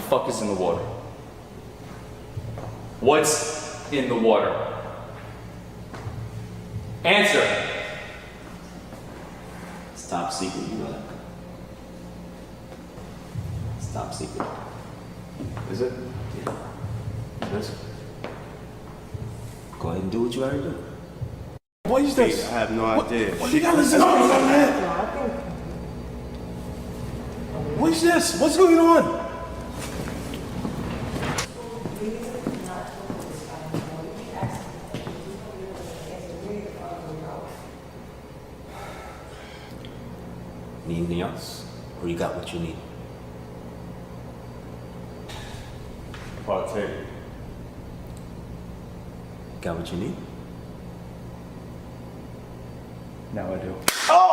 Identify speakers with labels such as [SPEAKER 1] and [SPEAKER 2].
[SPEAKER 1] fuck is in the water? What's in the water? Answer.
[SPEAKER 2] It's top secret, you know that. It's top secret.
[SPEAKER 1] Is it?
[SPEAKER 2] Yeah.
[SPEAKER 1] It is.
[SPEAKER 2] Go ahead and do what you gotta do.
[SPEAKER 3] What is this?
[SPEAKER 4] I have no idea.
[SPEAKER 3] What the hell is this going on, man? What is this? What's going on?
[SPEAKER 2] Need anything else? Or you got what you need?
[SPEAKER 4] Partake.
[SPEAKER 2] Got what you need?
[SPEAKER 1] Now I do.
[SPEAKER 3] Oh!